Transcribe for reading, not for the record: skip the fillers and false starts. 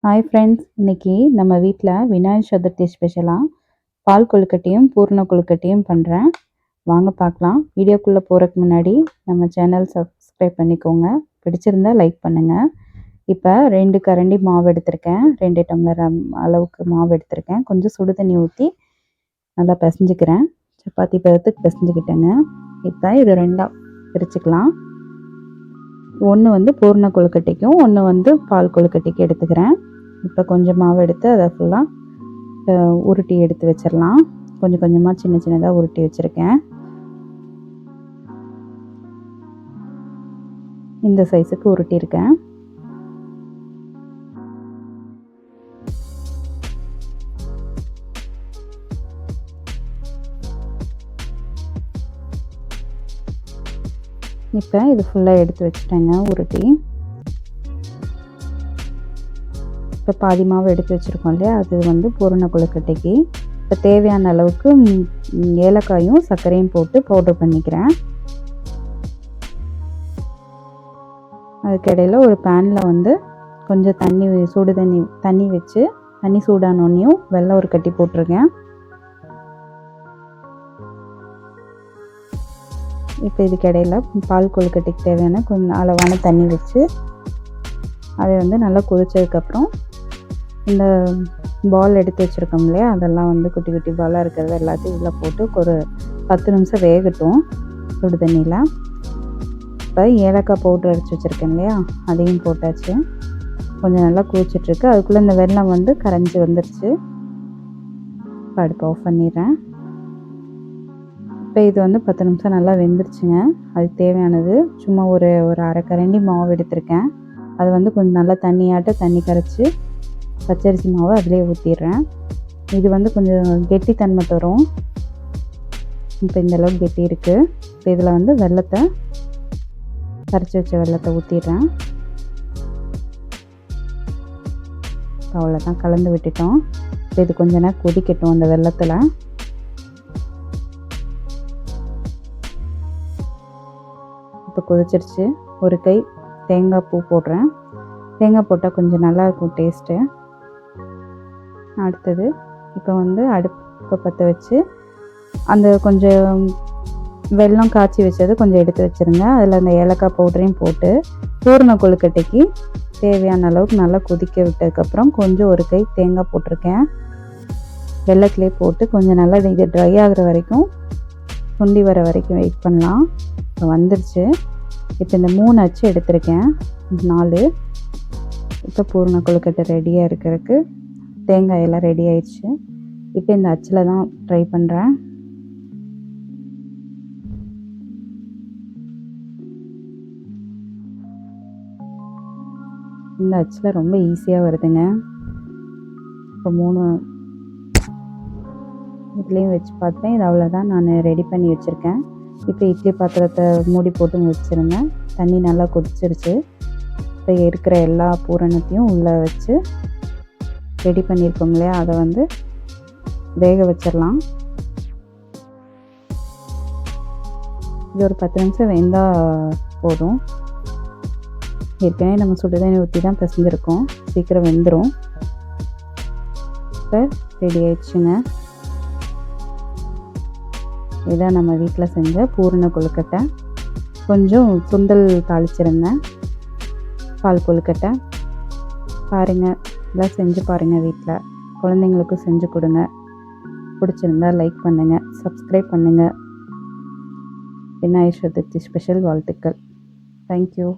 Hi friends, இன்னைக்கு நம்ம வீட்டில் விநாயகர் சதுர்த்தி ஸ்பெஷலாக பால் கொழுக்கட்டையும் பூரண கொழுக்கட்டையும் பண்ணுறேன். வாங்க பார்க்கலாம். வீடியோக்குள்ளே போகிறதுக்கு முன்னாடி நம்ம சேனல் சப்ஸ்கிரைப் பண்ணிக்கோங்க. பிடிச்சிருந்தா லைக் பண்ணுங்கள். இப்போ 2 கரண்டி மாவு எடுத்திருக்கேன். 2 டம்ளர் அளவுக்கு மாவு எடுத்திருக்கேன். கொஞ்சம் சுடு தண்ணி ஊற்றி நல்லா பிசைஞ்சிக்கிறேன். சப்பாத்தி பதத்துக்கு பிசைஞ்சிக்கிட்டேங்க. இப்போ இது 2ஆக பிரிச்சுக்கலாம். ஒன்று வந்து பூரண கொழுக்கட்டைக்கும், ஒன்று வந்து பால் கொழுக்கட்டைக்கு எடுத்துக்கிறேன். இப்போ கொஞ்சம் மாவு எடுத்து அதை ஃபுல்லாக உருட்டி எடுத்து வச்சிடலாம். கொஞ்சம் கொஞ்சமாக சின்ன சின்னதாக உருட்டி வச்சுருக்கேன். இந்த சைஸுக்கு உருட்டியிருக்கேன். இப்போ இது ஃபுல்லாக எடுத்து வச்சுட்டேங்க உருட்டி. இப்போ பாதி மாவு எடுத்து வச்சுருக்கோம் இல்லையா, அது வந்து பூரண கொழுக்கட்டைக்கு. இப்போ தேவையான அளவுக்கு ஏலக்காயும் சர்க்கரையும் போட்டு பவுடர் பண்ணிக்கிறேன். அதுக்கிடையில் ஒரு பேனில் வந்து கொஞ்சம் சுடு தண்ணி வச்சு தண்ணி சூடானோன்னையும் வெல்லம் ஒரு கட்டி போட்டிருக்கேன். இப்போ இதுக்கிடையில் பால் கொழுக்கட்டைக்கு தேவையான கொஞ்சம் அளவான தண்ணி வச்சு அதை வந்து நல்லா கொதிச்சதுக்கப்புறம் இந்த பால் எடுத்து வச்சுருக்கோம் இல்லையா, அதெல்லாம் வந்து குட்டி குட்டி பாலாக இருக்கிறது எல்லாத்தையும் இதில் போட்டு ஒரு 10 நிமிஷம் வேகட்டும் சுடு தண்ணியில். இப்போ ஏலக்காய் பவுட்ரு அரைச்சி வச்சுருக்கேன் இல்லையா, அதையும் போட்டாச்சு. கொஞ்சம் நல்லா கொதிச்சிட்ருக்கு. அதுக்குள்ளே இந்த வெல்லம் வந்து கரைஞ்சி வந்துருச்சு. இப்போ அடுப்பு ஆஃப் பண்ணிடுறேன். இப்போ இது வந்து 10 நிமிஷம் நல்லா வெந்துருச்சுங்க. அதுக்கு தேவையானது சும்மா ஒரு அரை கரண்டி மாவு எடுத்திருக்கேன். அது வந்து கொஞ்சம் நல்லா தண்ணி கரைச்சி பச்சரிசி மாவு அதிலே ஊற்றிடுறேன். இது வந்து கொஞ்சம் கெட்டித்தன்மை தரும். இப்போ இந்தளவுக்கு கெட்டி இருக்குது. இப்போ இதில் வந்து கரைச்சி வச்ச வெல்லத்தை ஊற்றிடுறேன். அவ்வளோதான், கலந்து விட்டுட்டோம். இப்போ இது கொஞ்ச நேரம் கொதிக்கட்டும் அந்த வெல்லத்தில். இப்போ கொதிச்சிருச்சு. ஒரு கை தேங்காய் பூ போடுறேன். தேங்காய் போட்டால் கொஞ்சம் நல்லாயிருக்கும் டேஸ்ட்டு. அடுத்தது இப்போ வந்து அடுப்பை பற்ற வச்சு அந்த கொஞ்சம் வெல்லம் காய்ச்சி வச்சது கொஞ்சம் எடுத்து வச்சுருங்க. அதில் அந்த ஏலக்காய் பவுடரையும் போட்டு பூரண கொழுக்கட்டைக்கு தேவையான அளவுக்கு நல்லா கொதிக்க விட்டதுக்கப்புறம் கொஞ்சம் ஒரு கை தேங்காய் போட்டிருக்கேன். வெல்லத்திலே போட்டு கொஞ்சம் நல்லா இது ட்ரை ஆகிற வரைக்கும் சுண்டி வர வரைக்கும் வெயிட் பண்ணலாம். இப்போ வந்துருச்சு. இப்போ இந்த 3 அச்சு எடுத்திருக்கேன், 4. இப்போ பூரண கொழுக்கட்டை ரெடியாக இருக்கிறதுக்கு தேங்காய் எல்லாம் ரெடி ஆயிடுச்சு. இப்போ இந்த அச்சில் தான் ட்ரை பண்ணுறேன். இந்த அச்சில் ரொம்ப ஈஸியாக வருதுங்க. இப்போ 3 இதுலேயும் வச்சு பார்த்தேன். இது அவ்வளோதான், நான் ரெடி பண்ணி வச்சுருக்கேன். இப்போ இட்லி பாத்திரத்தை மூடி போட்டு வச்சுருந்தேன். தண்ணி நல்லா கொதிச்சிருச்சு. இப்போ இருக்கிற எல்லா பூரணத்தையும் உள்ளே வச்சு ரெடி பண்ணியிருக்கோம் இல்லையா, அதை வந்து வேக வச்சிடலாம். இது ஒரு 10 நிமிஷம் வெந்தால் போதும். ஏற்கனவே நம்ம சுடு தண்ணி ஊற்றி தான் பிசைஞ்சிருக்கோம், சீக்கிரம் வெந்துடும். இப்போ ரெடி ஆயிடுச்சுங்க. இதான் நம்ம வீட்டில் செஞ்ச பூரண கொழுக்கட்டை. கொஞ்சம் சுண்டல் தாளிச்சிருந்தேன். பால் கொழுக்கட்டை பாருங்கள், எல்லாம் செஞ்சு பாருங்கள். வீட்டில் குழந்தைங்களுக்கும் செஞ்சு கொடுங்க. பிடிச்சிருந்தா லைக் பண்ணுங்கள், சப்ஸ்கிரைப் பண்ணுங்கள். விநாயகர் சதுர்த்தி ஸ்பெஷல் வாழ்த்துக்கள். தேங்க்யூ.